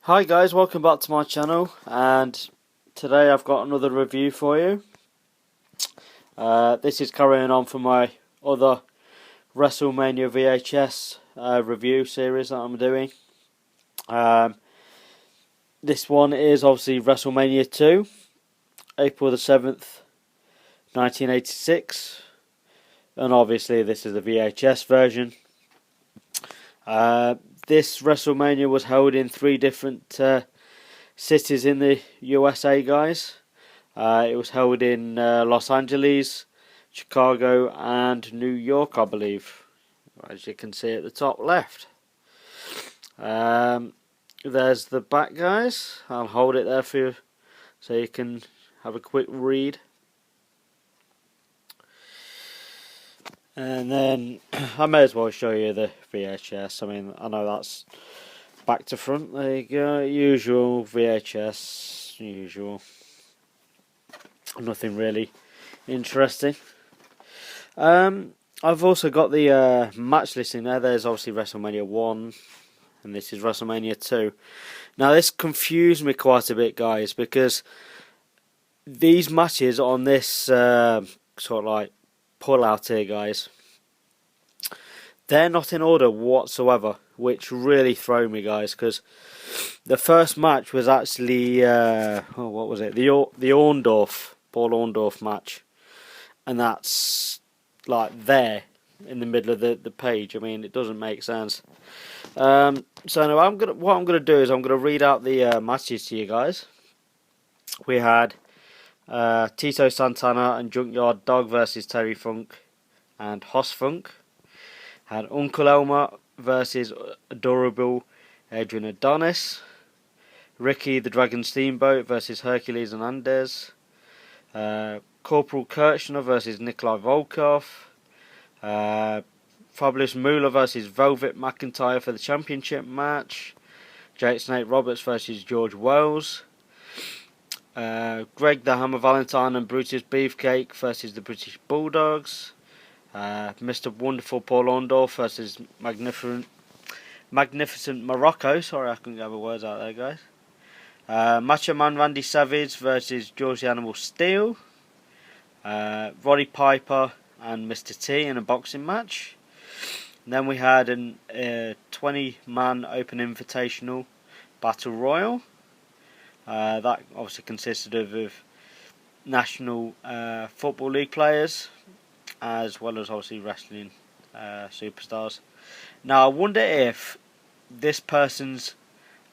Hi guys, welcome back to my channel, and today I've got another review for you. This is carrying on from my other Wrestlemania VHS review series that I'm doing. This one is obviously Wrestlemania 2, April the 7th, 1986, and obviously this is the VHS version. This Wrestlemania was held in three different cities in the USA, guys. It was held in Los Angeles, Chicago, and New York, I believe, as you can see at the top left. There's the back, guys. I'll hold it there for you so you can have a quick read. And then I may as well show you the VHS. I mean, I know that's back to front. There you go. Usual VHS. Usual. Nothing really interesting. I've also got the match listing there. There's obviously WrestleMania 1. And this is WrestleMania 2. Now, this confused me quite a bit, guys. Because these matches on this sort of like pull out here, guys, they're not in order whatsoever, which really threw me, guys, because the first match was actually what was it, the Orndorff, Paul Orndorff match, and that's like there in the middle of the page. I mean, it doesn't make sense. So now what I'm gonna do is I'm gonna read out the matches to you guys. We had Tito Santana and Junkyard Dog versus Terry Funk and Hoss Funk. Had Uncle Elmer versus Adorable Adrian Adonis. Ricky the Dragon Steamboat versus Hercules Hernandez. Corporal Kirchner versus Nikolai Volkov. Fabulous Moolah versus Velvet McIntyre for the championship match. Jake Snake Roberts versus George Wells. Greg the Hammer Valentine and Brutus Beefcake versus the British Bulldogs. Mr. Wonderful Paul Orndorff versus Magnificent Morocco. Sorry, I couldn't get the words out there, guys. Macho Man Randy Savage versus George the Animal Steel. Roddy Piper and Mr. T in a boxing match. And then we had a 20-man open invitational battle royal. That obviously consisted of National Football League players, as well as obviously wrestling superstars. Now, I wonder if this person's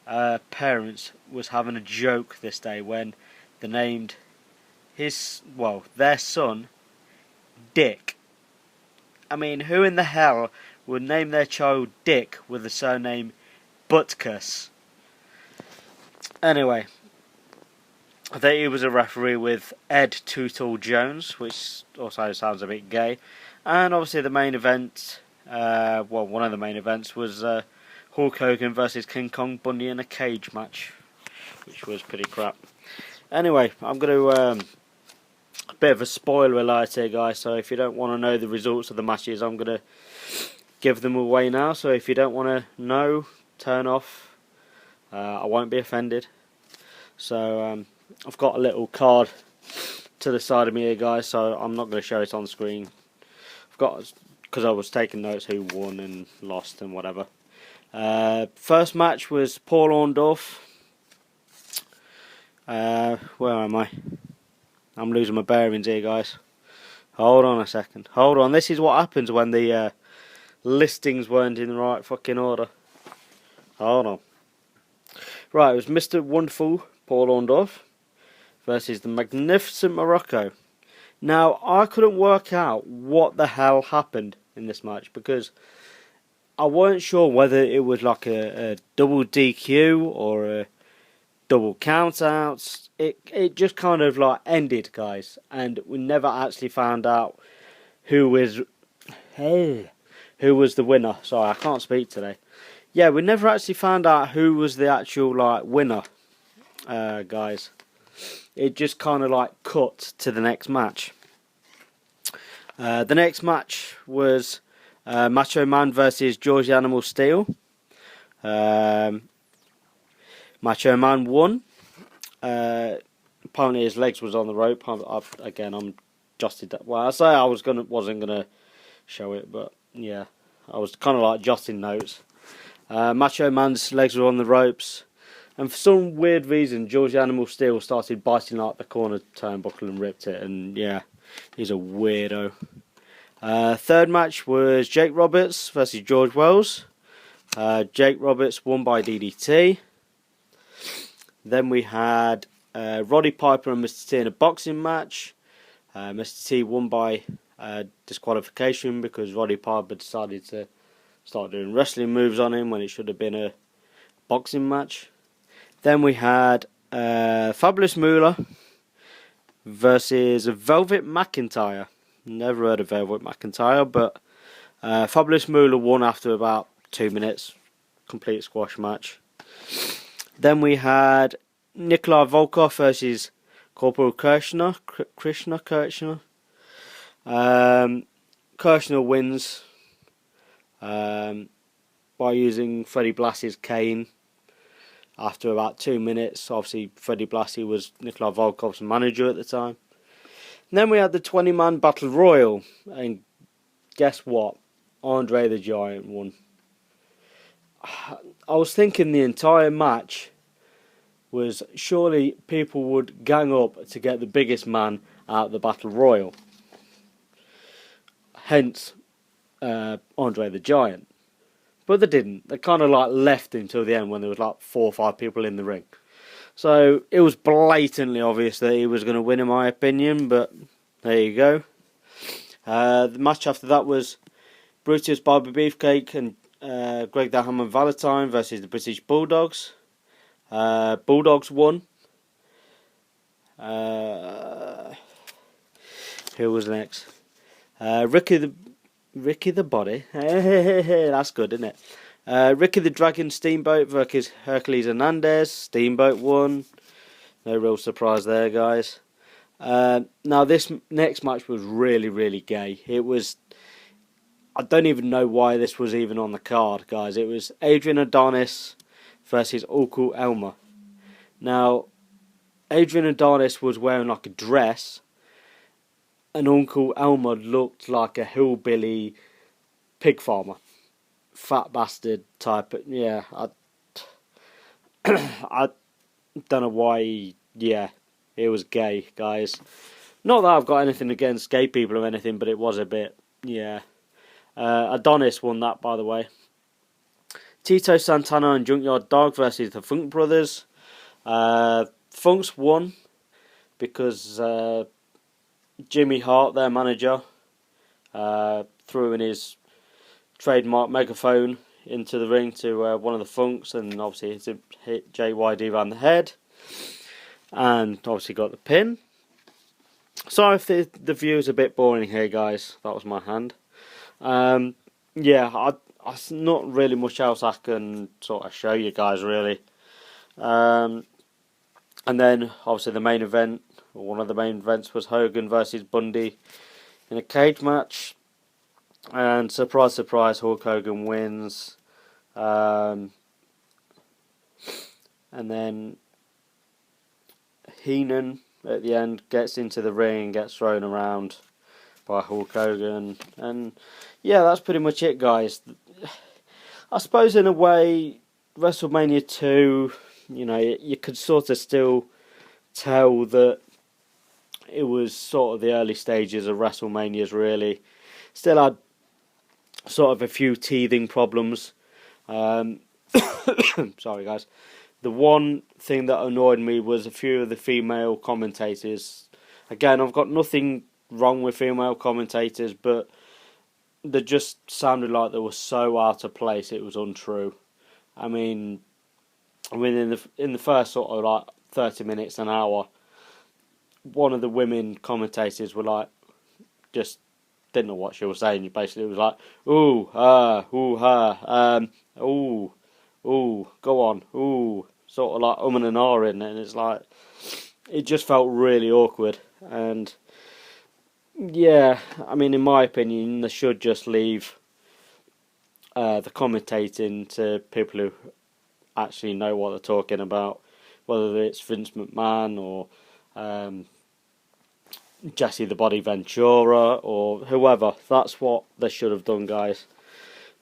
parents was having a joke this day when they named their son Dick. I mean, who in the hell would name their child Dick with the surname Butkus? Anyway, I think he was a referee with Ed Tootle Jones, which also sounds a bit gay. And obviously the main event, one of the main events was Hulk Hogan versus King Kong Bundy in a cage match, which was pretty crap. Anyway, I'm going to a bit of a spoiler alert here, guys, so if you don't want to know the results of the matches, I'm going to give them away now. So if you don't want to know, turn off. I won't be offended. So I've got a little card to the side of me here, guys, so I'm not going to show it on screen. I've got, because I was taking notes who won and lost and whatever. First match was Paul Orndorff. Where am I? I'm losing my bearings here, guys. Hold on a second. Hold on. This is what happens when the listings weren't in the right fucking order. Hold on. Right, it was Mr. Wonderful Paul Orndorff versus the Magnificent Morocco. Now, I couldn't work out what the hell happened in this match because I weren't sure whether it was like a double DQ or a double count outs. It just kind of like ended, guys, and we never actually found out who was the winner. Sorry, I can't speak today. Yeah, we never actually found out who was the actual like winner, guys. It just kind of like cut to the next match. The next match was Macho Man versus George the Animal Steel. Macho Man won. Apparently his legs was on the rope. I'm jotted that. Well, I say wasn't gonna show it, but yeah, I was kind of like jotting notes. Macho Man's legs were on the ropes, and for some weird reason, George the Animal Steel started biting like the corner turnbuckle and ripped it. And yeah, he's a weirdo. Third match was Jake Roberts versus George Wells. Jake Roberts won by DDT. Then we had Roddy Piper and Mr. T in a boxing match. Mr. T won by disqualification because Roddy Piper decided to start doing wrestling moves on him when it should have been a boxing match. Then we had Fabulous Moolah versus Velvet McIntyre. Never heard of Velvet McIntyre, but Fabulous Moolah won after about 2 minutes. Complete squash match. Then we had Nikolai Volkov versus Corporal Kirshner. Kirshner wins by using Freddie Blassie's cane after about 2 minutes. Obviously, Freddie Blassie was Nikolai Volkov's manager at the time. And then we had the 20-man Battle Royal, and guess what? Andre the Giant won. I was thinking the entire match was surely people would gang up to get the biggest man out of the Battle Royal. Hence, Andre the Giant. But they didn't. They kind of like left until the end when there was like 4 or 5 people in the ring. So it was blatantly obvious that he was going to win, in my opinion. But there you go. The match after that was Brutus Barber Beefcake and Greg the Hammer Valentine versus the British Bulldogs. Bulldogs won. Who was next? Ricky the Body. That's good, isn't it? Ricky the Dragon Steamboat versus Hercules Hernandez. Steamboat won. No real surprise there, guys. Now this next match was really, really gay. It was. I don't even know why this was even on the card, guys. It was Adrian Adonis versus Uncle Elmer. Now, Adrian Adonis was wearing like a dress, and Uncle Elmer looked like a hillbilly pig farmer, fat bastard type. Yeah, I don't know why. Yeah, it was gay, guys. Not that I've got anything against gay people or anything, but it was a bit. Yeah. Adonis won that, by the way. Tito Santana and Junkyard Dog versus the Funk Brothers. Funks won because Jimmy Hart, their manager, threw in his trademark megaphone into the ring to one of the Funks, and obviously hit JYD around the head, and obviously got the pin. Sorry if the view's a bit boring here, guys. That was my hand. Yeah, there's not really much else I can sort of show you guys, really. And then, obviously, the main event, or one of the main events, was Hogan versus Bundy in a cage match. And surprise, surprise, Hulk Hogan wins. And then Heenan, at the end, gets into the ring and gets thrown around by Hulk Hogan. And yeah, that's pretty much it, guys. I suppose in a way, WrestleMania 2, you know, you could sort of still tell that it was sort of the early stages of WrestleManias, really. Still had sort of a few teething problems. Sorry, guys. The one thing that annoyed me was a few of the female commentators. Again, I've got nothing wrong with female commentators, but they just sounded like they were so out of place it was untrue. I mean in the first sort of like 30 minutes, an hour, one of the women commentators were like, just didn't know what she was saying. Basically, it was like, ooh, ooh, go on, ooh, sort of like and ahhing, and it's like, it just felt really awkward. And yeah, I mean, in my opinion, they should just leave the commentating to people who actually know what they're talking about, whether it's Vince McMahon or Jesse the Body Ventura or whoever. That's what they should have done, guys.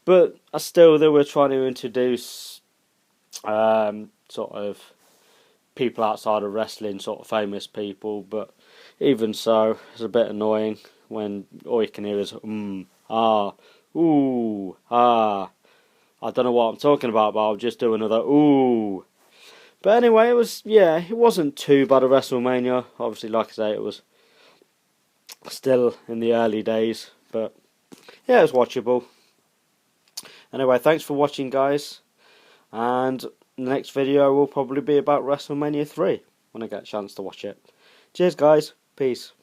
But still, they were trying to introduce sort of people outside of wrestling, sort of famous people. But even so, it's a bit annoying when all you can hear is ah, ooh, ah. I don't know what I'm talking about, but I'll just do another ooh. But anyway, it wasn't too bad a WrestleMania. Obviously, like I say, it was still in the early days, but yeah, it was watchable. Anyway, thanks for watching, guys, and the next video will probably be about WrestleMania 3 when I get a chance to watch it. Cheers, guys. Peace.